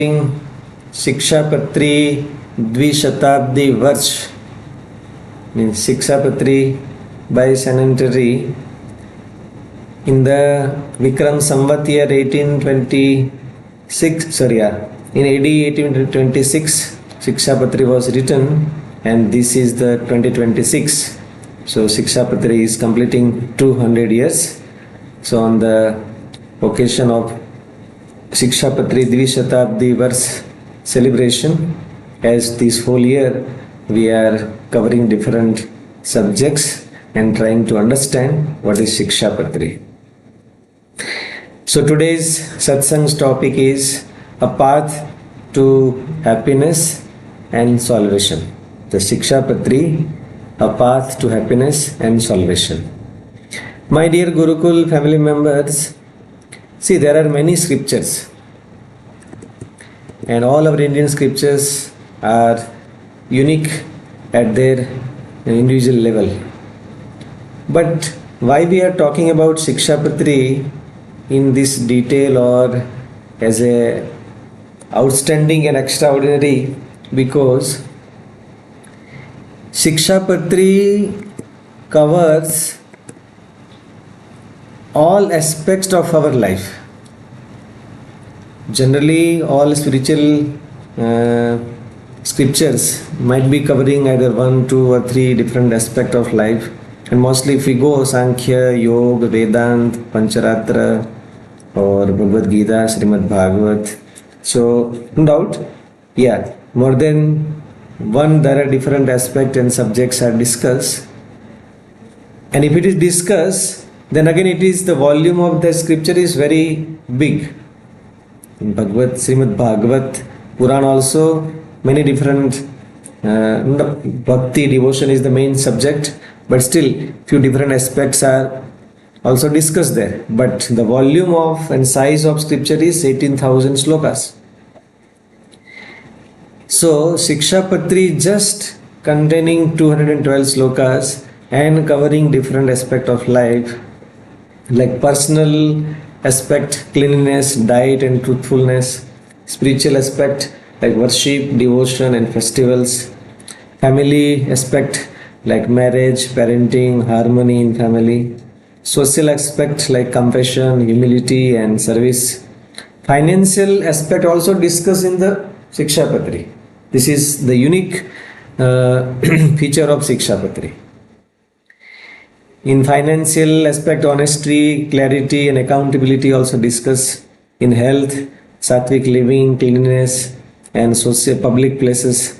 Shikshapatri Dvishatabdi Varsh, means Shikshapatri bicentenary in the Vikram Samvat year 1826, in AD 1826 Shikshapatri was written, and this is the 2026. So Shikshapatri is completing 200 years. So on the occasion of Shikshapatri Dvishatabdi Varsh celebration, as this whole year we are covering different subjects and trying to understand what is Shikshapatri. So today's Satsang's topic is a path to happiness and salvation. The Shikshapatri, a path to happiness and salvation. My dear Gurukul family members, see, there are many scriptures, and all our Indian scriptures are unique at their individual level. But why we are talking about Shikshapatri in this detail or as a outstanding and extraordinary? Because Shikshapatri covers all aspects of our life. Generally, all spiritual scriptures might be covering either 1, 2 or 3 different aspects of life, and mostly if we go Sankhya, Yoga, Vedant, Pancharatra or Bhagavad Gita, Srimad Bhagavat. So no doubt, more than one there are different aspects and subjects are discussed, and if it is discussed, then again it is the volume of the scripture is very big. In Bhagavad, Srimad Bhagavat, Puran also, many different bhakti, devotion is the main subject, but still few different aspects are also discussed there. But the volume of and size of scripture is 18,000 slokas. So Shikshapatri just containing 212 slokas and covering different aspects of life, like personal aspect, cleanliness, diet and truthfulness; spiritual aspect like worship, devotion and festivals; family aspect like marriage, parenting, harmony in family; social aspect like compassion, humility and service; financial aspect also discussed in the Shikshapatri. This is the unique feature of Shikshapatri. In financial aspect, honesty, clarity and accountability also discussed. In health, sattvic living, cleanliness and social public places;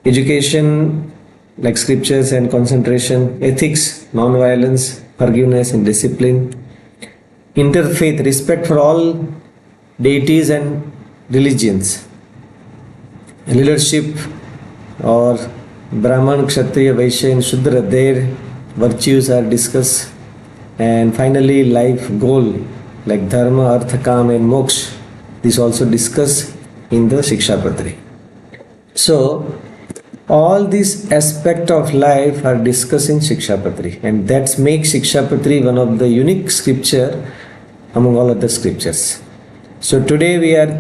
education like scriptures and concentration; ethics, non-violence, forgiveness and discipline; interfaith, respect for all deities and religions; leadership or Brahman, Kshatriya, Vaishya and Shudra, their virtues are discussed; and finally life goal like Dharma, Artha, Kam and Moksha, this also discussed in the Shikshapatri. So all these aspects of life are discussed in Shikshapatri, and that makes Shikshapatri one of the unique scripture among all other scriptures. So today we are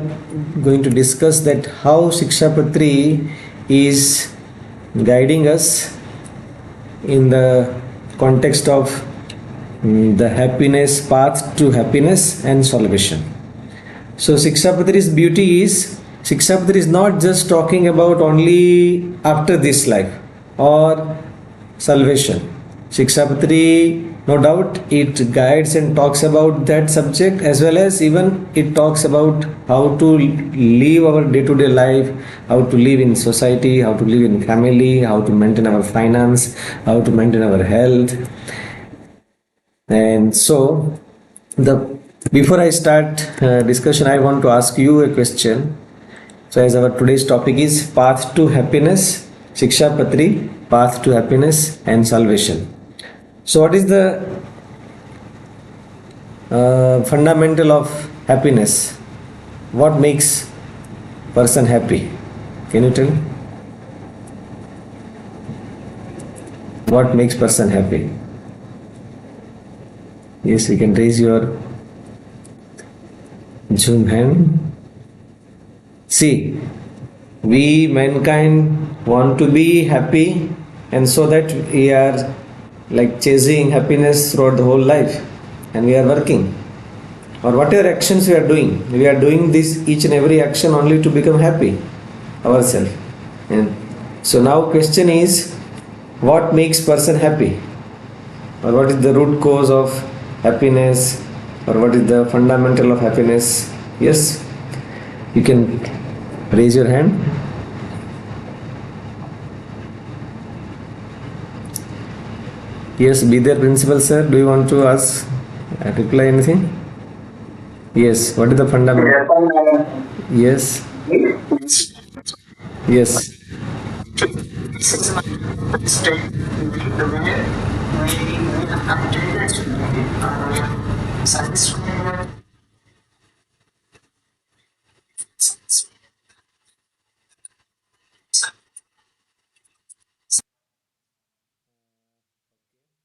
going to discuss that how Shikshapatri is guiding us in the context of the happiness, path to happiness and salvation. So Shikshapatri's beauty is, Shikshapatri is not just talking about only after this life or salvation. Shikshapatri, no doubt, it guides and talks about that subject, as well as even it talks about how to live our day-to-day life, how to live in society, how to live in family, how to maintain our finance, how to maintain our health. And so, before I start discussion, I want to ask you a question. So as our today's topic is path to happiness, Shikshapatri, path to happiness and salvation. So what is the fundamental of happiness? What makes person happy? Can you tell me? What makes person happy? Yes, you can raise your Zoom hand. See, we mankind want to be happy, and so that we are like chasing happiness throughout the whole life, and we are working. Or whatever actions we are doing this each and every action only to become happy ourselves. And so now question is, what makes person happy? Or what is the root cause of happiness? Or what is the fundamental of happiness? Yes, you can raise your hand. Yes, be there, principal sir. Do you want to ask, reply anything? Yes, what is the fundamental? Yes. Yes.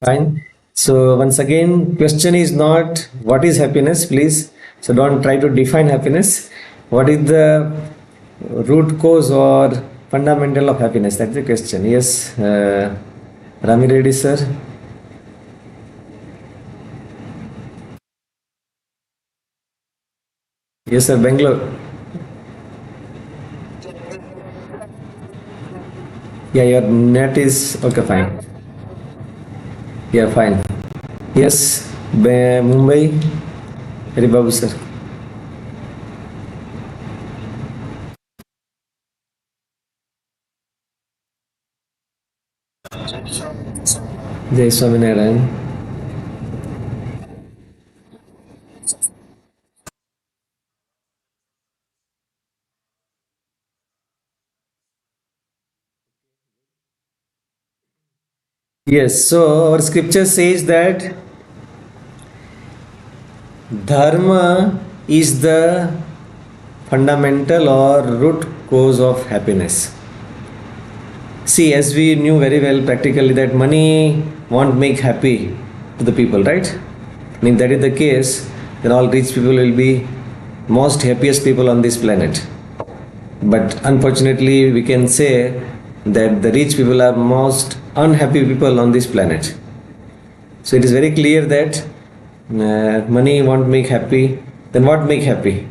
Fine. So once again, question is not what is happiness, please. So don't try to define happiness. What is the root cause or fundamental of happiness? That's the question. Yes, Rami Reddy sir. Yes sir, Bangalore. Yeah, your net is okay, fine. Yeah, fine. Yes, Mumbai, Haribabu sir. Jai Swaminarayan. Yes, so our scripture says that Dharma is the fundamental or root cause of happiness. See, as we knew very well practically that money won't make happy to the people, right? I mean, that is the case, then all rich people will be most happiest people on this planet. But unfortunately, we can say that the rich people are most unhappy people on this planet. So it is very clear that money won't make happy. Then what make happy?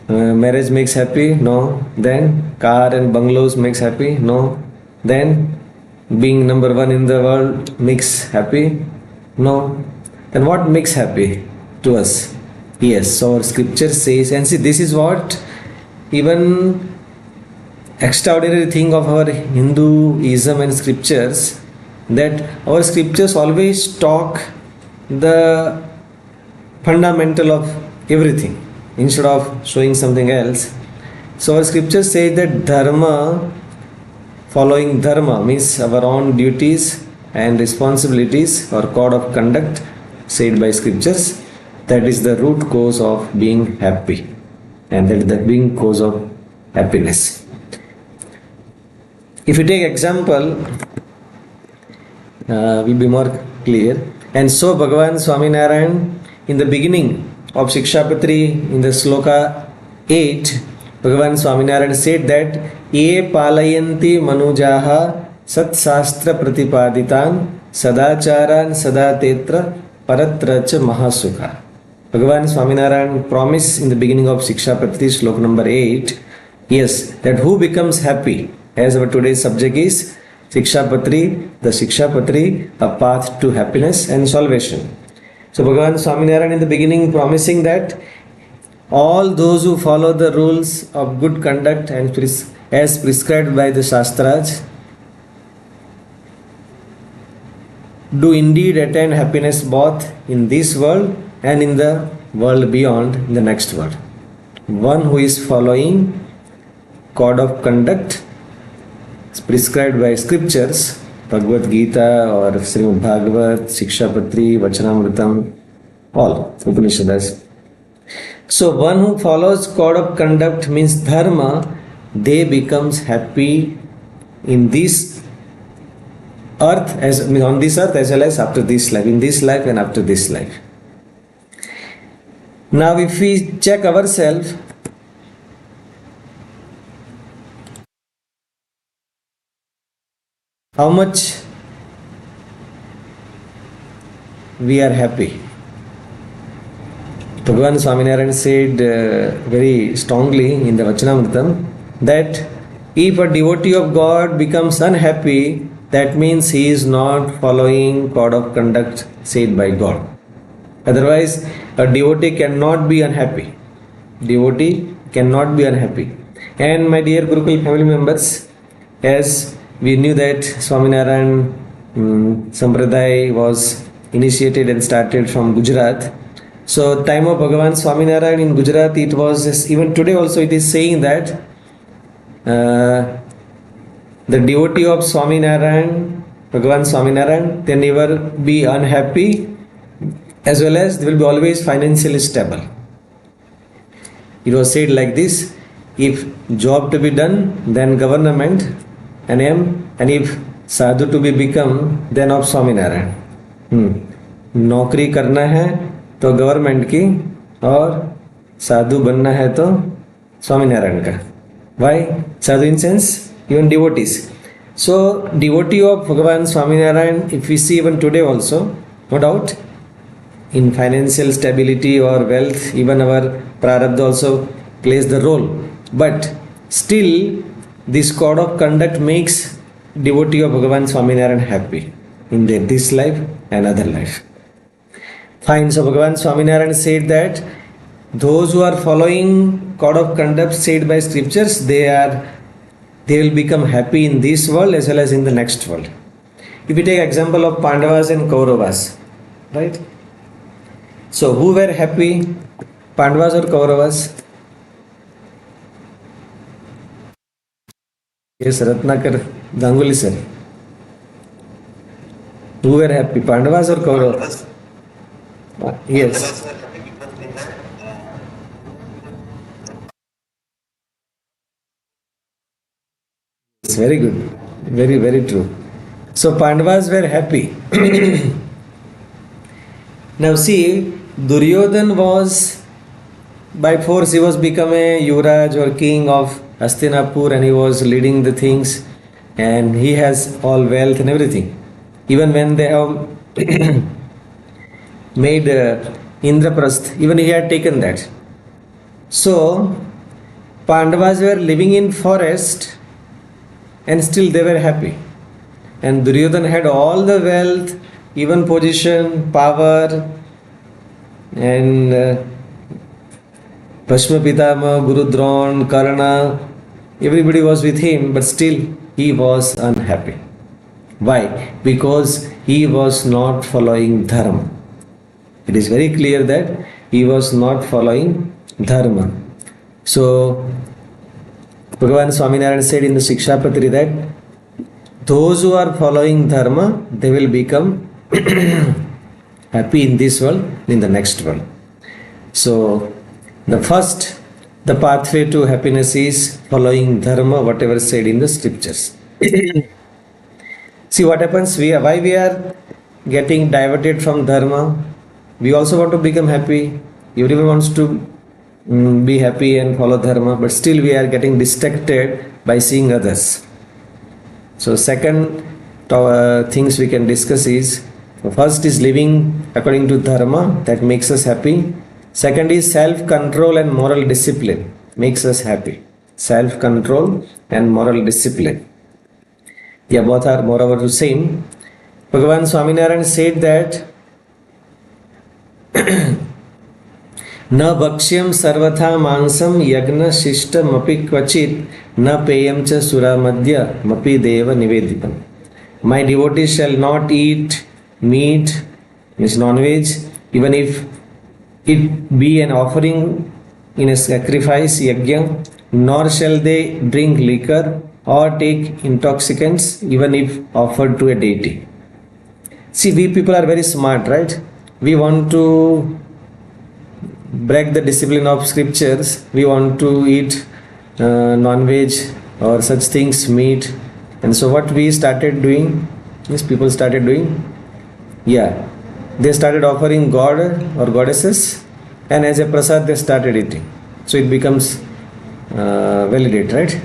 Marriage makes happy? No. Then car and bungalows makes happy? No. Then being number one in the world makes happy? No. Then what makes happy to us? Yes, so our scripture says, and see, this is what even extraordinary thing of our Hinduism and scriptures, that our scriptures always talk the fundamental of everything instead of showing something else. So our scriptures say that dharma, following dharma means our own duties and responsibilities or code of conduct said by scriptures, that is the root cause of being happy, and that is the being cause of happiness. If you take example, will be more clear. And so Bhagavan Swaminarayan in the beginning of Shikshapatri in the sloka 8, Bhagavan Swaminarayan said that ye palayanti manujaha sat sastra pratipaditan sadacharan sadatetra paratracha mahasukha. Bhagavan Swaminarayan promised in the beginning of Shikshapatri sloka number 8, yes, that who becomes happy, as our today's subject is Shikshapatri, the Shikshapatri, a path to happiness and salvation. So Bhagavan Swaminarayan in the beginning promising that all those who follow the rules of good conduct and as prescribed by the Shastras do indeed attain happiness both in this world and in the world beyond, in the next world. One who is following code of conduct prescribed by scriptures, Bhagavad Gita or Srimad Bhagavat, Shikshapatri, Vachanamritam, all Upanishads. So one who follows code of conduct means dharma, they becomes happy in this earth, as on this earth as well as after this life, in this life and after this life. Now, if we check ourselves, how much we are happy. Bhagavan Swaminarayan said very strongly in the Vachanamritam that if a devotee of God becomes unhappy, that means he is not following code of conduct said by God. Otherwise, a devotee cannot be unhappy. Devotee cannot be unhappy. And my dear Gurukul family members, as we knew that Swaminarayan Sampradaya was initiated and started from Gujarat. So time of Bhagavan Swaminarayan in Gujarat, it was, even today also it is saying that the devotee of Swaminarayan, Bhagavan Swaminarayan, they never be unhappy, as well as they will be always financially stable. It was said like this: if job to be done, then government, and if sadhu to be become, then of Swaminarayan. नौकरी करना है तो government की, और साधु बनना है तो स्वामीनारायण का. Why? Sadhu in sense, even devotees. So, devotee of Bhagavan Swaminarayan, if we see even today also, no doubt, in financial stability or wealth, even our prarabdha also plays the role. But still, this code of conduct makes devotee of Bhagavan Swaminarayan happy in this life and other life. Fine. So Bhagavan Swaminarayan said that those who are following code of conduct said by scriptures, they will become happy in this world as well as in the next world. If we take example of Pandavas and Kauravas, right? So who were happy, Pandavas or Kauravas? Yes, Ratnakar Ganguly sir. Who were happy, Pandavas or Kauravas? Yes. It's very good. Very, very true. So Pandavas were happy. Now see, Duryodhan was, by force he was become a Yuvraj or king of Hastinapur, and he was leading the things, and he has all wealth and everything. Even when they have made Indraprasth, even he had taken that. So Pandavas were living in forest and still they were happy. And Duryodhan had all the wealth, even position, power, and Bhashma Pitama, Guru Dron, Karna, everybody was with him, but still he was unhappy. Why? Because he was not following Dharma. It is very clear that he was not following Dharma. So, Bhagavan Swaminarayan said in the Shikshapatri that those who are following Dharma, they will become happy in this world, in the next world. So, the pathway to happiness is following Dharma, whatever said in the scriptures. See what happens, why we are getting diverted from Dharma. We also want to become happy. Everyone wants to be happy and follow Dharma, but still we are getting distracted by seeing others. So second things we can discuss is, first is living according to Dharma, that makes us happy. Second is self-control and moral discipline, makes us happy. Self-control and moral discipline. Yeah, both are moreover the same. Bhagavan Swaminarayan said that न भक्ष्यम सर्वथा मांसम यज्ञ system अपि क्वचित न पेयम च सुरामद्य मपि देव निवेदितम. My devotees shall not eat meat, means non-veg, even if it be an offering in a sacrifice yajna, nor shall they drink liquor or take intoxicants, even if offered to a deity. See, we people are very smart, right? We want to break the discipline of scriptures. We want to eat non-veg or such things, meat. And so what we started doing, these people started doing, they started offering God or goddesses and as a prasad they started eating. So it becomes validate, right?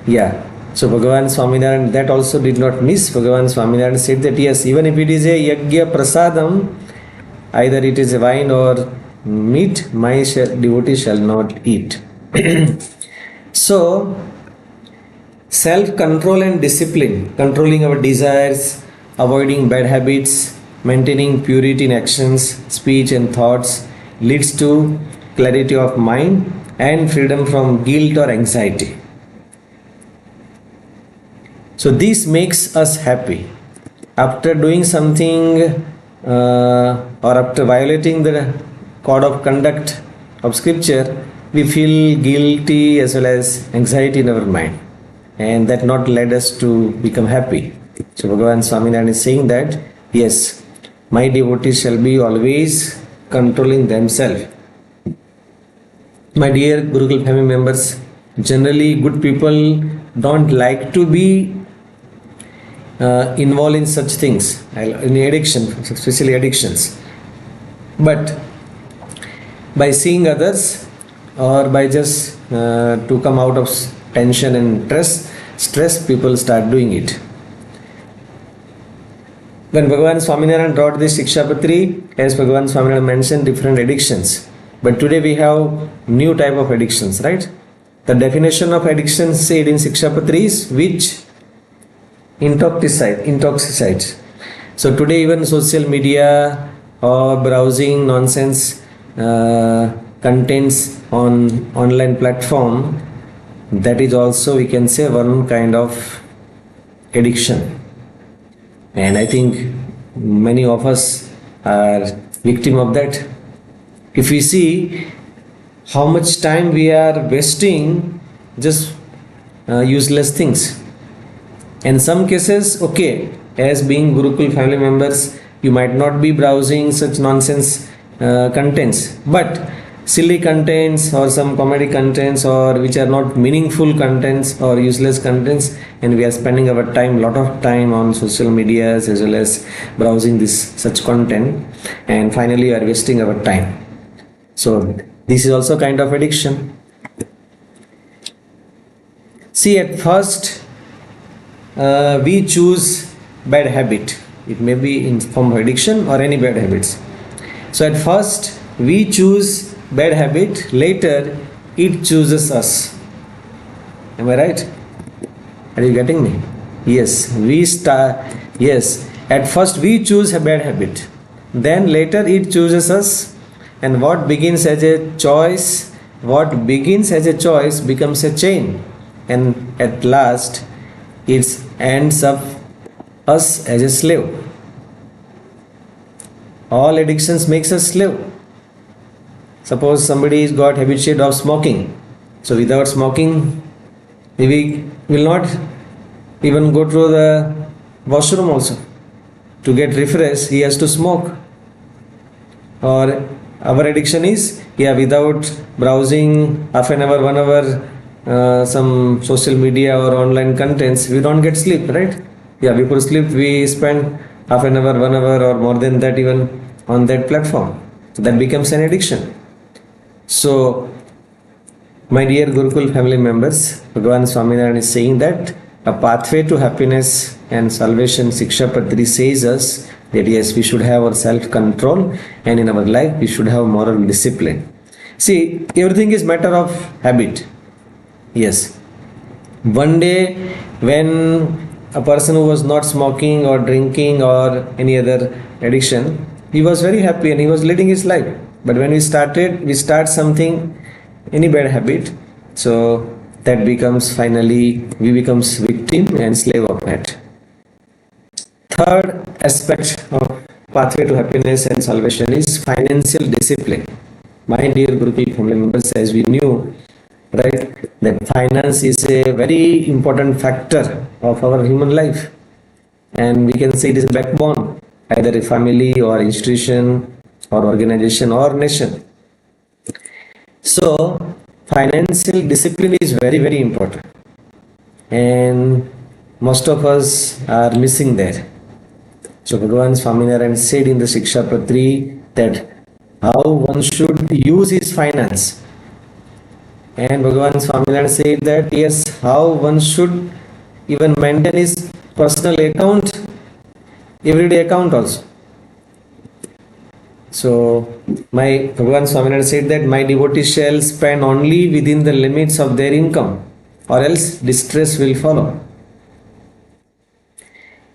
Yeah. So Bhagavan Swaminarayan, that also did not miss. Bhagavan Swaminarayan said that yes, even if it is a yajna prasadam, either it is a wine or meat, my devotee shall not eat. So, self-control and discipline, controlling our desires, avoiding bad habits, maintaining purity in actions, speech and thoughts, leads to clarity of mind and freedom from guilt or anxiety. So this makes us happy. After doing something or after violating the code of conduct of scripture, we feel guilty as well as anxiety in our mind, and that not led us to become happy. So Bhagavan Swaminarayan is saying that yes, my devotees shall be always controlling themselves. My dear Gurukul family members, generally good people don't like to be involved in such things, in addiction, especially addictions. But by seeing others or by just to come out of tension and stress, people start doing it. When Bhagavan Swaminarayan taught this Shikshapatri, as Bhagavan Swaminarayan mentioned, different addictions. But today we have new type of addictions, right? The definition of addiction said in Shikshapatri is which intoxicates. So today even social media or browsing nonsense contents on online platform, that is also, we can say, one kind of addiction. And I think many of us are victim of that. If we see how much time we are wasting just useless things. In some cases, okay, as being Gurukul family members, you might not be browsing such nonsense contents, but silly contents or some comedy contents or which are not meaningful contents or useless contents, and we are spending our time, lot of time on social medias as well as browsing this such content, and finally we are wasting our time. So this is also kind of addiction. See, at first we choose bad habit. It may be in form of addiction or any bad habits. So at first we choose bad habit, later it chooses us. Am I right? Are you getting me? Yes, yes, at first we choose a bad habit, then later it chooses us, and what begins as a choice becomes a chain, and at last it ends up us as a slave. All addictions makes us slave. Suppose somebody is got habituated of smoking, so without smoking we will not even go to the washroom also. To get refreshed, he has to smoke. Or our addiction is, without browsing half an hour, 1 hour, some social media or online contents, we don't get sleep, right? Before sleep we spend half an hour, 1 hour or more than that even on that platform. So that becomes an addiction. So, my dear Gurukul family members, Bhagavan Swaminarayan is saying that a pathway to happiness and salvation, Shikshapatri says us that yes, we should have our self-control, and in our life we should have moral discipline. See, everything is matter of habit. Yes. One day when a person who was not smoking or drinking or any other addiction, he was very happy and he was leading his life. But when we start something, any bad habit, so that becomes finally, we becomes victim and slave of that. Third aspect of pathway to happiness and salvation is financial discipline. My dear Gurukul family members, as we knew, right, that finance is a very important factor of our human life, and we can say it is a backbone, either a family or institution or organization or nation. So financial discipline is very, very important, and most of us are missing there. So Bhagavan Swaminarayan said in the Shikshapatri that how one should use his finance. And Bhagavan Swaminarayan said that yes, how one should even maintain his personal account, everyday account also. So my Bhagavan Swaminarayan said that my devotees shall spend only within the limits of their income, or else distress will follow.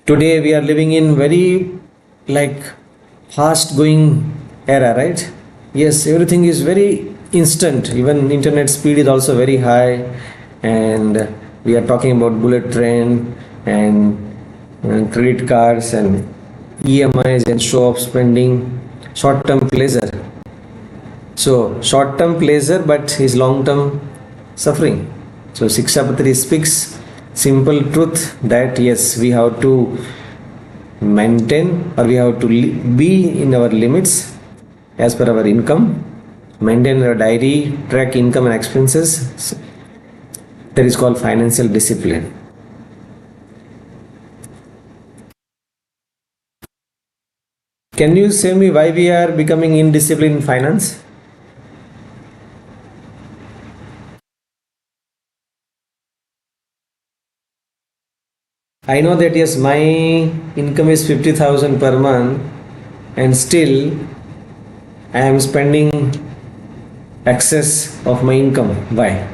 Today we are living in very fast going era, right? Yes, everything is very instant. Even internet speed is also very high, and we are talking about bullet train and credit cards and EMIs and show of spending, short-term pleasure. So short-term pleasure, but his long-term suffering. So Shikshapatri speaks simple truth that yes, we have to maintain, or we have to be in our limits as per our income, maintain our diary, track income and expenses. That is called financial discipline. Can you say me why we are becoming indisciplined in finance? I know that yes, my income is 50,000 per month, and still I am spending excess of my income. Why?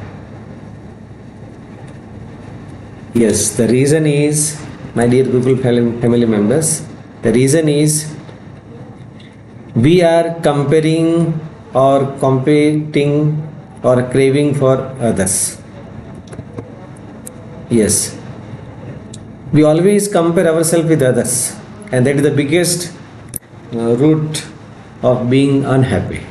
Yes, the reason is, my dear Gurukul family members, the reason is we are comparing or competing or craving for others. Yes, we always compare ourselves with others, and that is the biggest root of being unhappy.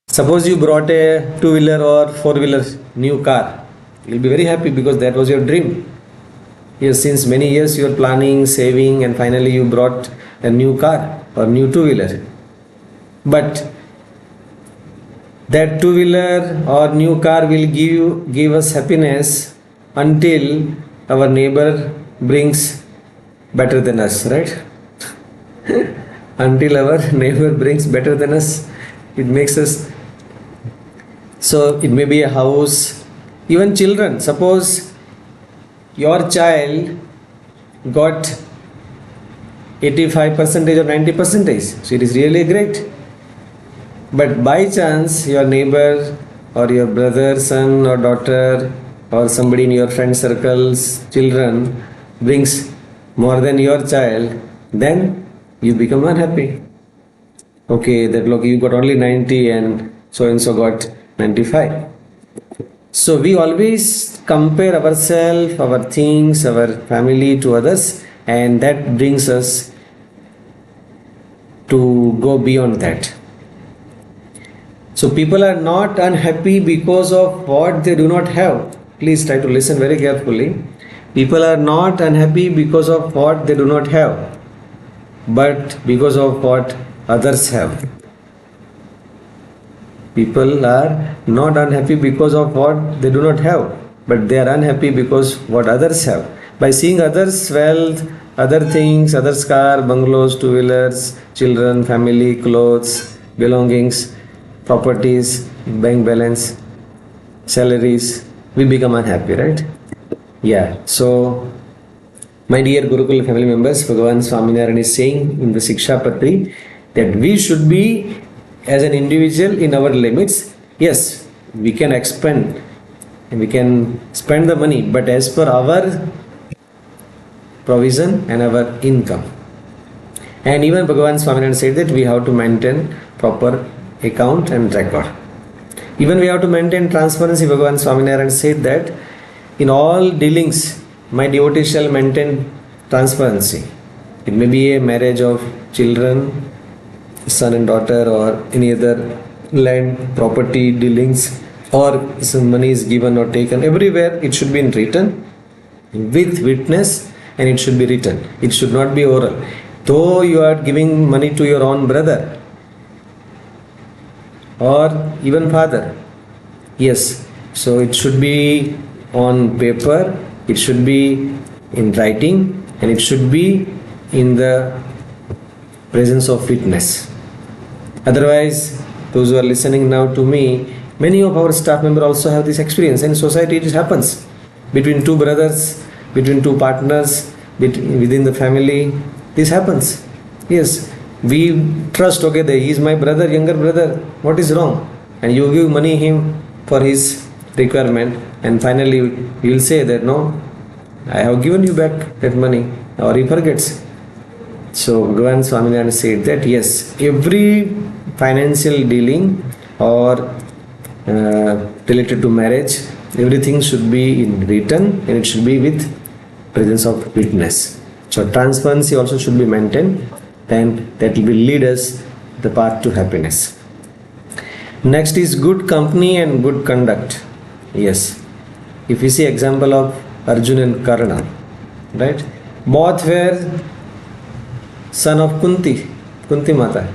Suppose you brought a two-wheeler or four-wheeler new car, you'll be very happy because that was your dream. Yes, since many years you are planning, saving, and finally you brought a new car or new two-wheeler. But that two-wheeler or new car will give us happiness until our neighbor brings better than us, right? Until our neighbor brings better than us, it makes us. So it may be a house, even children. Suppose your child got 85% or 90%, so it is really great. But by chance your neighbor or your brother, son or daughter, or somebody in your friend circles, children, brings more than your child, then you become unhappy. Okay, that look, you got only 90 and so got 95. So we always compare ourselves, our things, our family to others, and that brings us to go beyond that. So people are not unhappy because of what they do not have. Please try to listen very carefully. People are not unhappy because of what they do not have, but because of what others have. People are not unhappy because of what they do not have, but they are unhappy because what others have. By seeing others' wealth, other things, others' car, bungalows, two-wheelers, children, family, clothes, belongings, properties, bank balance, salaries, we become unhappy, right? Yeah. So, my dear Gurukul family members, Bhagavan Swaminarayan is saying in the Shikshapatri that we should be as an individual in our limits. Yes, we can expend and we can spend the money, but as per our provision and our income. And even Bhagavan Swaminarayan said that we have to maintain proper account and record. Even we have to maintain transparency. Bhagavan Swaminarayan said that in all dealings, my devotees shall maintain transparency. It may be a marriage of children, son and daughter, or any other land, property dealings, or some money is given or taken. Everywhere it should be in written with witness, and it should be written. It should not be oral. Though you are giving money to your own brother or even father, yes, so it should be on paper, it should be in writing, and it should be in the presence of witness. Otherwise, those who are listening now to me, many of our staff members also have this experience. In society it happens between two brothers, between two partners, within the family. This happens. Yes, we trust, okay, he is my brother, younger brother, what is wrong? And you give money him for his requirement, and finally you will say that no, I have given you back that money, or he forgets. So Bhagavan Swaminarayan said that yes, every financial dealing or related to marriage, everything should be in written, and it should be with presence of witness. So transparency also should be maintained, and that will lead us the path to happiness. Next is good company and good conduct. Yes, if we see example of Arjuna and Karna, right? Both were son of Kunti Mata.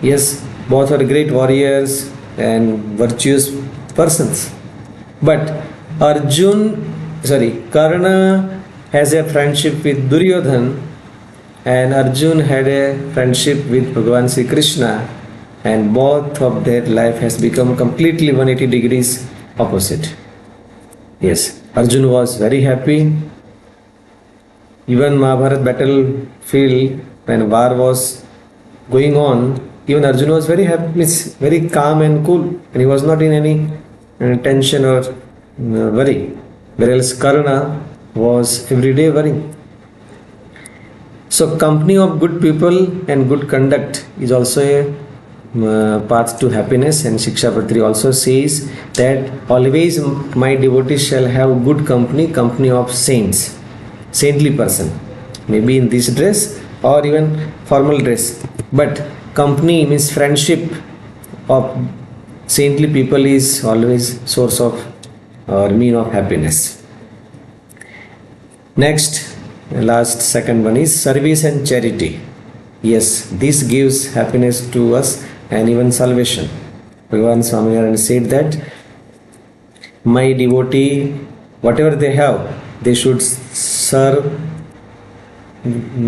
Yes, both are great warriors and virtuous persons. But Karna has a friendship with Duryodhan, and Arjun had a friendship with Bhagavan Sri Krishna, and both of their life has become completely 180 degrees opposite. Yes, Arjun was very happy. Even Mahabharat battlefield, when war was going on, even Arjuna was very happy, very calm and cool, and he was not in any tension or worry. Whereas Karna was every day worrying. So company of good people and good conduct is also a path to happiness, and Shikshapatri also says that always my devotees shall have good company of saints, saintly person, maybe in this dress or even formal dress, but company means friendship of saintly people is always source of or mean of happiness. Next, last second one is service and charity. Yes, this gives happiness to us and even salvation. Bhagavan Swaminarayan said that my devotee, whatever they have, they should serve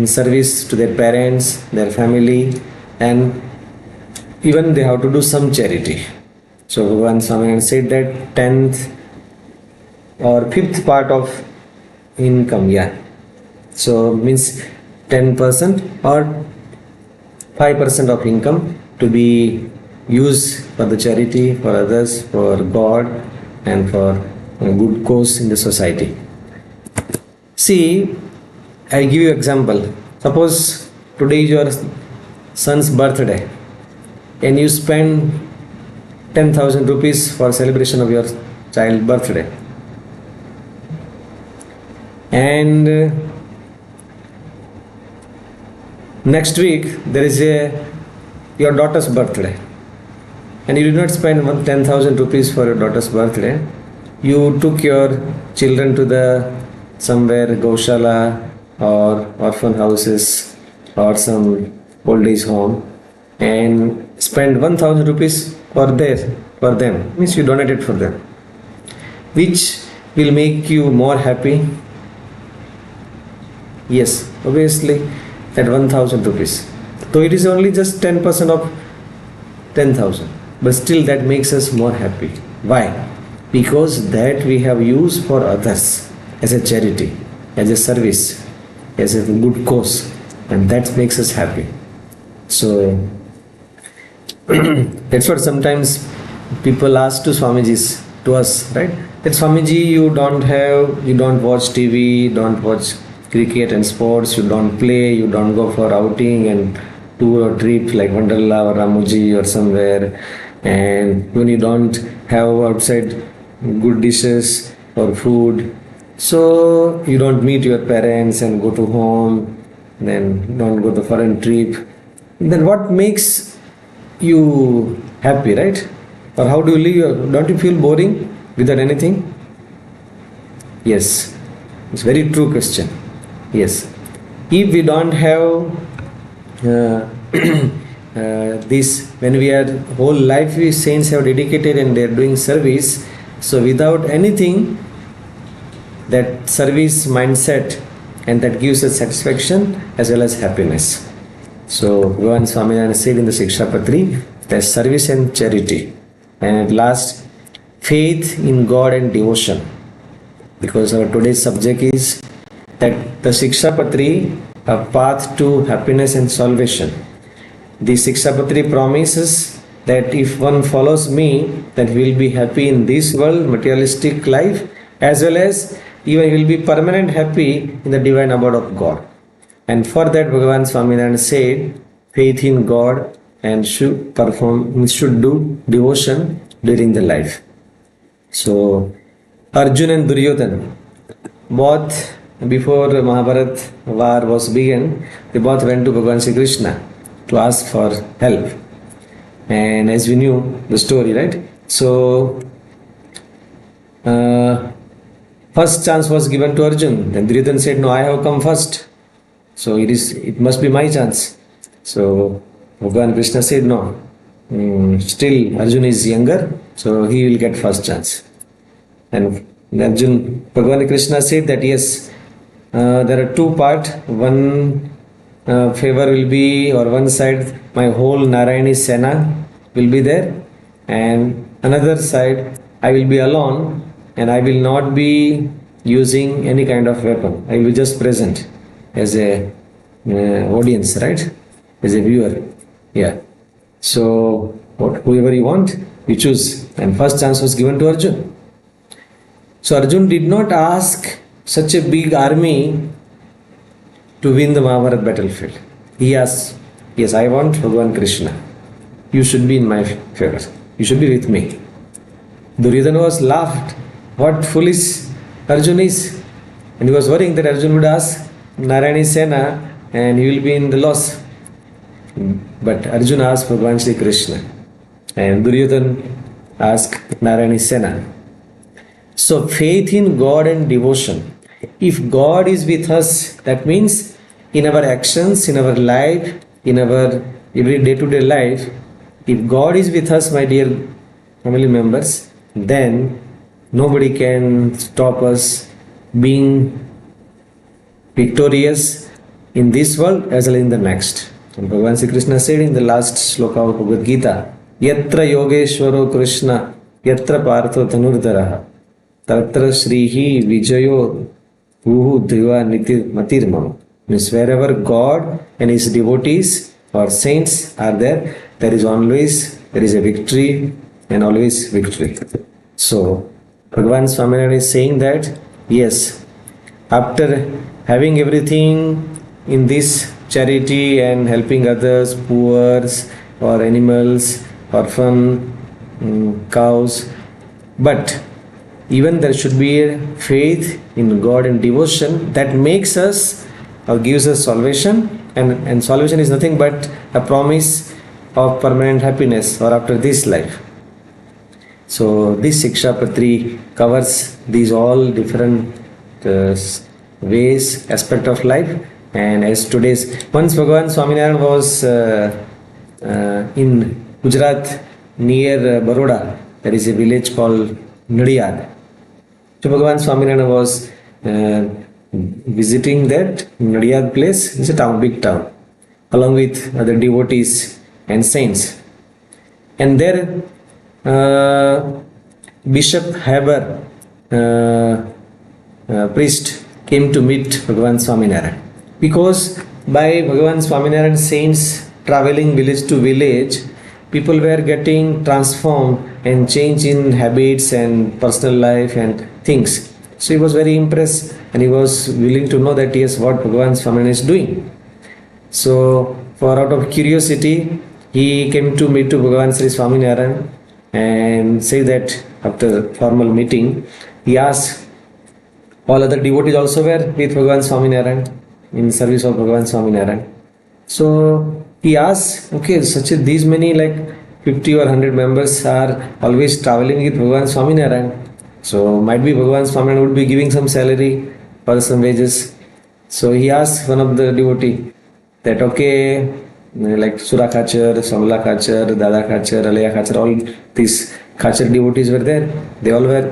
service to their parents, their family, and even they have to do some charity. So Bhagavan Swaminarayan said that 10th or 5th part of income, so means 10% or 5% of income to be used for the charity, for others, for God, and for a good cause in the society. See, I give you example. Suppose today is your son's birthday, and you spend 10,000 rupees for celebration of your child's birthday, and next week there is your daughter's birthday, and you did not spend 10,000 rupees for your daughter's birthday. You took your children to the somewhere Gaushala or orphan houses or some old age home and spend 1,000 rupees for them, means you donated for them. Which will make you more happy? Yes, obviously that 1,000 rupees. Though it is only just 10% of 10,000, but still that makes us more happy. Why? Because that we have used for others as a charity, as a service, as a good cause, and that makes us happy. So that's what sometimes people ask to Swamiji's, to us, right? That Swamiji, you don't watch TV, don't watch cricket and sports, you don't play, you don't go for outing and tour or trip like Wonderla or Ramoji or somewhere, and when you don't have outside good dishes or food, so you don't meet your parents and go to home, then don't go to foreign trip, then what makes you happy, right? Or how do you live? Don't you feel boring without anything? Yes, it's a very true question. Yes, if we don't have this, when we are whole life we saints have dedicated and they are doing service, so without anything, that service mindset and that gives us satisfaction as well as happiness. So Bhagavan Swaminarayan said in the Shikshapatri, there's service and charity. And at last, faith in God and devotion. Because our today's subject is that the Shikshapatri, a path to happiness and salvation. The Shikshapatri promises that if one follows me, then he will be happy in this world, materialistic life, as well as even he will be permanent happy in the divine abode of God. And for that Bhagavan Swaminarayan said, faith in God and should do devotion during the life. So Arjuna and Duryodhana, both before Mahabharata war was begun, they both went to Bhagavan Shri Krishna to ask for help. And as we knew the story, right? So first chance was given to Arjun. Then Duryodhana said, no, I have come first. So it must be my chance. So Bhagavan Krishna said, no, still Arjun is younger, so he will get first chance. And Bhagavan Krishna said that yes, there are two parts. One favor will be, or one side, my whole Narayani Sena will be there, and another side, I will be alone, and I will not be using any kind of weapon. I will be just present as a audience, right? As a viewer. Yeah. So whoever you want, you choose. And first chance was given to Arjun. So Arjun did not ask such a big army to win the Mahabharata battlefield. He asked, yes, I want Bhagavan Krishna. You should be in my favor. You should be with me. Duryodhana was laughed. What foolish Arjun is. And he was worrying that Arjun would ask Narayani Sena and he will be in the loss. But Arjuna asked Bhagavan Shri Krishna. And Duryodhana asked Narayani Sena. So faith in God and devotion. If God is with us, that means in our actions, in our life, in our every day-to-day life, if God is with us, my dear family members, then nobody can stop us being victorious in this world as well as in the next. And Bhagavan Sri Krishna said in the last sloka of Bhagavad Gita, Yatra Yogeshwaro Krishna, Yatra Partho Dhanurdharaha, Tatra Shrihi Vijayo Uhu Dhiva Niti Matirmam. Means wherever God and His devotees or saints are there, there is a victory and always victory. So Bhagavan Swaminarayan is saying that yes, after having everything in this charity and helping others, poor or animals, orphan, cows, but even there should be a faith in God and devotion that makes us or gives us salvation, and salvation is nothing but a promise of permanent happiness or after this life. So this Shikshapatri covers these all different ways, aspect of life. And as today's, once Bhagavan Swaminarayan was in Gujarat near Baroda, there is a village called Nadiyad. So Bhagavan Swaminarayan was visiting that Nadiyad place. It's a town, big town, along with other devotees and saints. And there Bishop Haber, priest, came to meet Bhagavan Swaminarayan. Because by Bhagavan Swaminarayan saints traveling village to village, people were getting transformed and change in habits and personal life and things. So he was very impressed and he was willing to know that yes, what Bhagavan Swaminarayan is doing. So for out of curiosity, he came to meet to Bhagavan Sri Swaminarayan and say that after formal meeting, he asked all other devotees also were with Bhagavan Swaminarayan in service of Bhagavan Swaminarayan. So he asked, okay, these many like 50 or 100 members are always traveling with Bhagavan Swaminarayan. So might be Bhagavan Swaminarayan would be giving some salary or some wages. So he asked one of the devotee that okay, like Sura Khachar, Samala Khachar, Dada Khachar, Alaya Khachar, all these Khachar devotees were there. They all were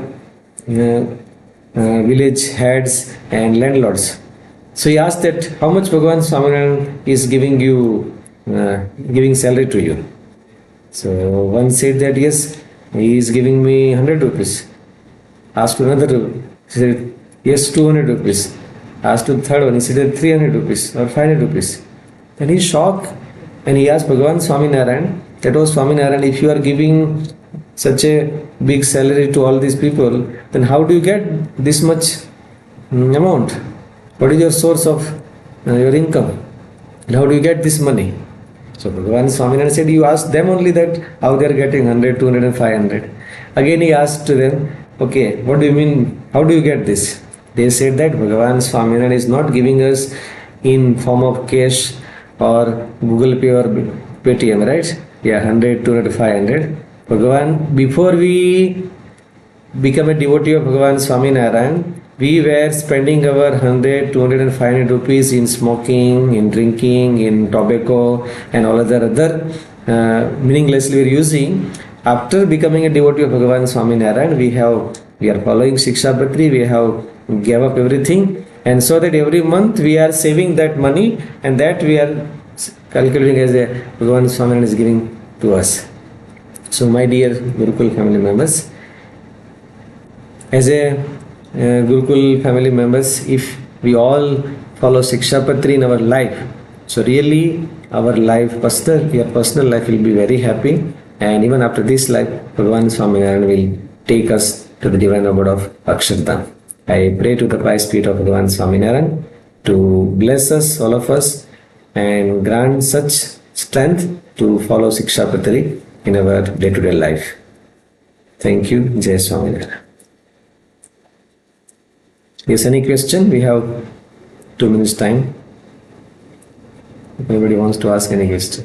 village heads and landlords. So he asked that how much Bhagavan Swaminarayan is giving you, giving salary to you. So one said that yes, he is giving me 100 rupees. Asked to another, he said yes, 200 rupees. Asked to the third one, he said 300 rupees or 500 rupees. Then he shocked and he asked Bhagavan Swaminarayan, that was Swaminarayan, if you are giving such a big salary to all these people, then how do you get this much amount? What is your source of your income? And how do you get this money? So Bhagavan Swaminarayan said, you ask them only that how they are getting 100, 200 and 500. Again he asked to them, okay, what do you mean, how do you get this? They said that Bhagavan Swaminarayan is not giving us in form of cash or Google Pay or Paytm, right? Yeah, 100, 200, 500. Bhagavan, before we become a devotee of Bhagavan Swaminarayan, we were spending our 100, 200 and 500 rupees in smoking, in drinking, in tobacco and all other meaninglessly we are using. After becoming a devotee of Bhagavan Swaminarayan, we are following Shikshapatri, we have gave up everything, and so that every month we are saving that money and that we are calculating as a Bhagavan Swaminarayan is giving to us. So my dear Gurukul family members, as a Gurukul family members, if we all follow Shikshapatri in our life, so really our life, your personal life will be very happy, and even after this life, Bhagavan Swaminarayan will take us to the divine abode of Akshardham. I pray to the pious spirit of Bhagavan Swaminarayan to bless us, all of us, and grant such strength to follow Shikshapatri in our day-to-day life. Thank you. Jai Swaminarayan. Yes, any question? We have 2 minutes time. If anybody wants to ask any question.